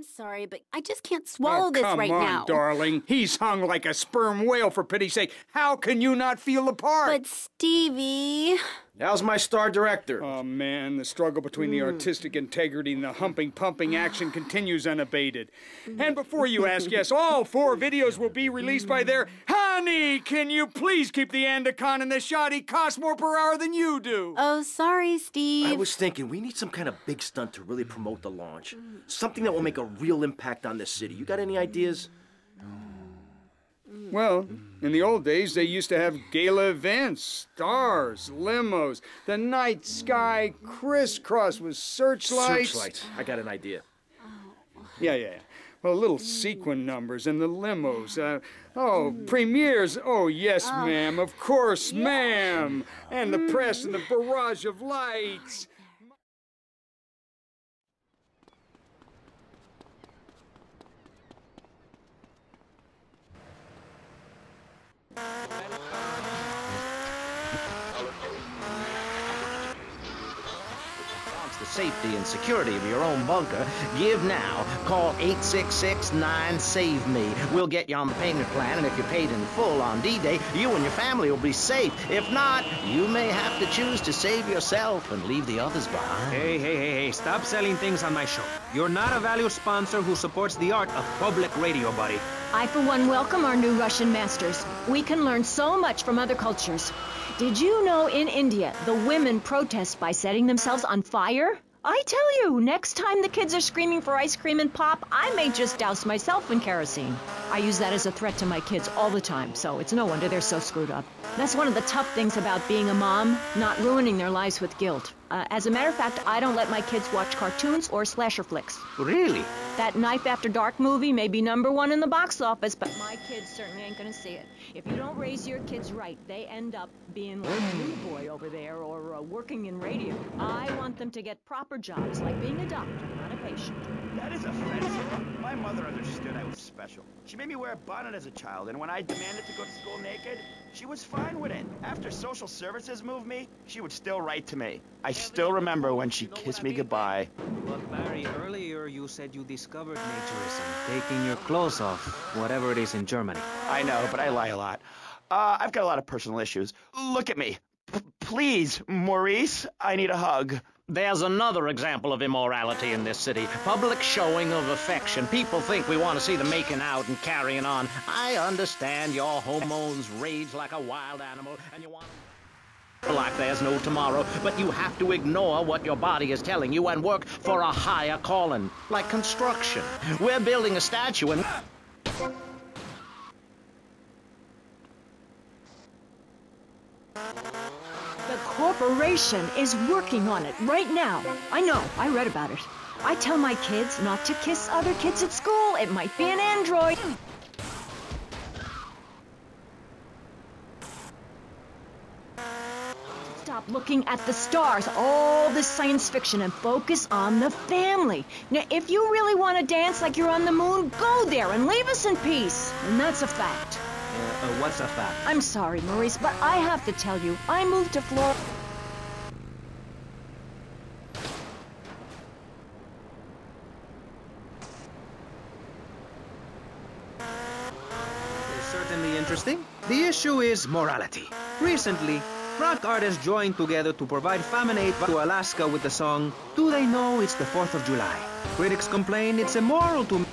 Sorry, but I just can't swallow this right now. now. Come on, darling. He's hung like a sperm whale, for pity's sake. How can you not feel the part? But Stevie... How's my star director? Oh, man, the struggle between the artistic integrity and the humping, pumping action continues unabated. And before you ask, yes, all 4 videos will be released by their... Honey, can you please keep the Andacon in the shot? He costs more per hour than you do. Oh, sorry, Steve. I was thinking, we need some kind of big stunt to really promote the launch. Something that will make a real impact on this city. You got any ideas? Well, in the old days, they used to have gala events, stars, limos, the night sky crisscross with searchlights. Searchlights. I got an idea. Yeah. Well, little sequin numbers and the limos. Premieres. Oh, yes, ma'am. Of course, ma'am. And the press and the barrage of lights. The safety and security of your own bunker, give now. Call 866-9-SAVE-ME. We'll get you on the payment plan, and if you're paid in full on D-Day, you and your family will be safe. If not, you may have to choose to save yourself and leave the others behind. Hey, stop selling things on my show. You're not a valued sponsor who supports the art of public radio, buddy. I, for one, welcome our new Russian masters. We can learn so much from other cultures. Did you know in India, the women protest by setting themselves on fire? I tell you, next time the kids are screaming for ice cream and pop, I may just douse myself in kerosene. I use that as a threat to my kids all the time, so it's no wonder they're so screwed up. That's one of the tough things about being a mom, not ruining their lives with guilt. As a matter of fact, I don't let my kids watch cartoons or slasher flicks. Really? That Knife After Dark movie may be #1 in the box office, but my kids certainly ain't gonna see it. If you don't raise your kids right, they end up being like a new boy over there or working in radio. I want them to get proper jobs, like being a doctor, not a patient. That is offensive. My mother understood I was special. She made me wear a bonnet as a child, and when I demanded to go to school naked, she was fine with it. After social services moved me, she would still write to me. I still remember when she kissed me goodbye. But Barry, earlier you said you discovered naturism, taking your clothes off, whatever it is in Germany. I know, but I lie a lot. I've got a lot of personal issues. Look at me. Please, Maurice, I need a hug. There's another example of immorality in this city. Public showing of affection. People think we want to see them making out and carrying on. I understand your hormones rage like a wild animal, and you want to like there's no tomorrow, but you have to ignore what your body is telling you and work for a higher calling, like construction. We're building a statue and... The corporation is working on it right now. I know, I read about it. I tell my kids not to kiss other kids at school. It might be an android. Stop looking at the stars, all this science fiction, and focus on the family. Now, if you really want to dance like you're on the moon, go there and leave us in peace. And that's a fact. What's a fact? I'm sorry, Maurice, but I have to tell you, I moved to Florida. Certainly interesting. The issue is morality. Recently, rock artists joined together to provide famine aid to Alaska with the song, Do They Know It's the 4th of July? Critics complain it's immoral to...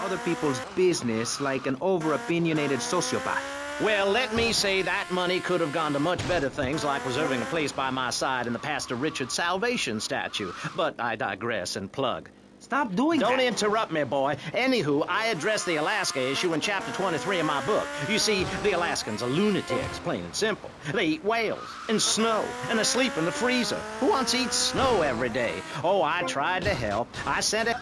other people's business like an over-opinionated sociopath. Well, let me say that money could have gone to much better things, like reserving a place by my side in the Pastor Richard Salvation statue. But I digress and plug. Stop doing that. Don't interrupt me, boy. Anywho, I address the Alaska issue in chapter 23 of my book. You see, the Alaskans are lunatics, plain and simple. They eat whales and snow and are asleep in the freezer. Who wants to eat snow every day? Oh, I tried to help. I sent it...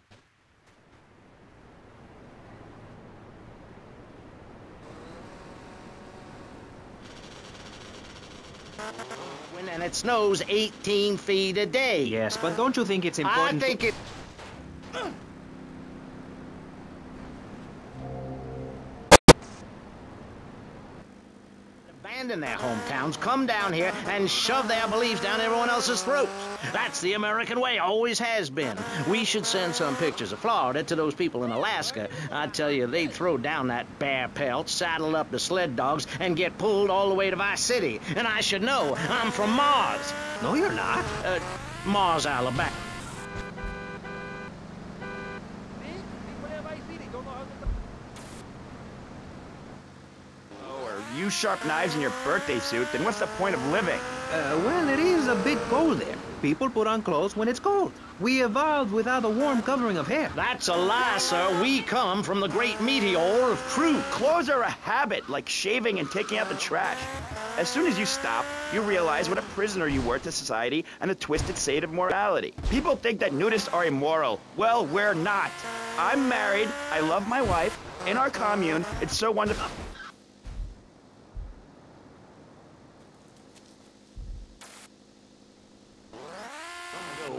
and it snows 18 feet a day. Yes, but don't you think it's important? I think it... abandon their hometowns, come down here, and shove their beliefs down everyone else's throats. That's the American way, always has been. We should send some pictures of Florida to those people in Alaska. I tell you, they'd throw down that bear pelt, saddle up the sled dogs, and get pulled all the way to Vice City. And I should know, I'm from Mars. No, you're not. Mars, Alabama. You sharp knives in your birthday suit, then what's the point of living? Well, it is a bit cold there. People put on clothes when it's cold. We evolved without a warm covering of hair. That's a lie, sir. We come from the great meteor of truth. Clothes are a habit, like shaving and taking out the trash. As soon as you stop, you realize what a prisoner you were to society and the twisted state of morality. People think that nudists are immoral. Well, we're not. I'm married, I love my wife, in our commune, it's so wonderful.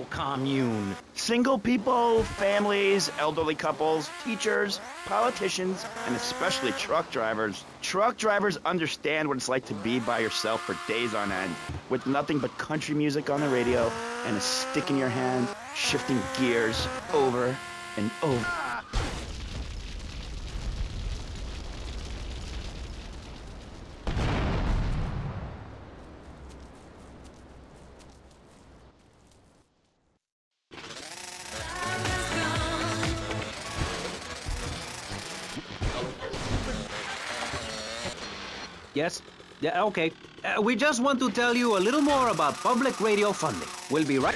Commune. Single people, families, elderly couples, teachers, politicians, and especially truck drivers. Truck drivers understand what it's like to be by yourself for days on end, with nothing but country music on the radio and a stick in your hand, shifting gears over and over. Yes? Yeah, okay. We just want to tell you a little more about public radio funding. We'll be right...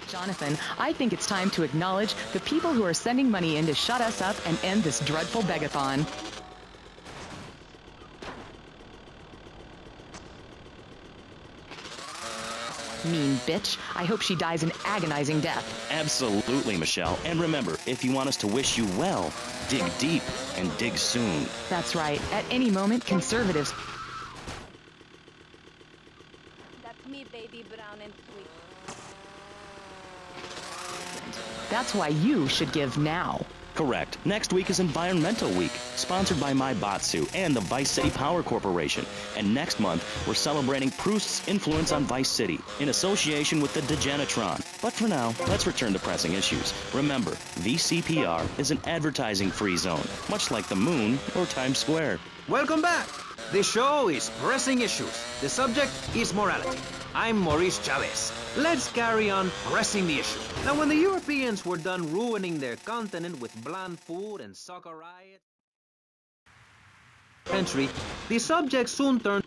Jonathan, I think it's time to acknowledge the people who are sending money in to shut us up and end this dreadful begathon. Mean bitch. I hope she dies an agonizing death. Absolutely, Michelle. And remember, if you want us to wish you well, dig deep and dig soon. That's right. At any moment, conservatives... That's me, baby, brown and sweet. That's why you should give now. Correct. Next week is Environmental Week, sponsored by My Batsu and the Vice City Power Corporation. And next month, we're celebrating Proust's influence on Vice City in association with the Degenitron. But for now, let's return to pressing issues. Remember, VCPR is an advertising-free zone, much like the moon or Times Square. Welcome back. The show is Pressing Issues. The subject is morality. I'm Maurice Chavez. Let's carry on pressing the issue. Now, when the Europeans were done ruining their continent with bland food and soccer riots, the subject soon turned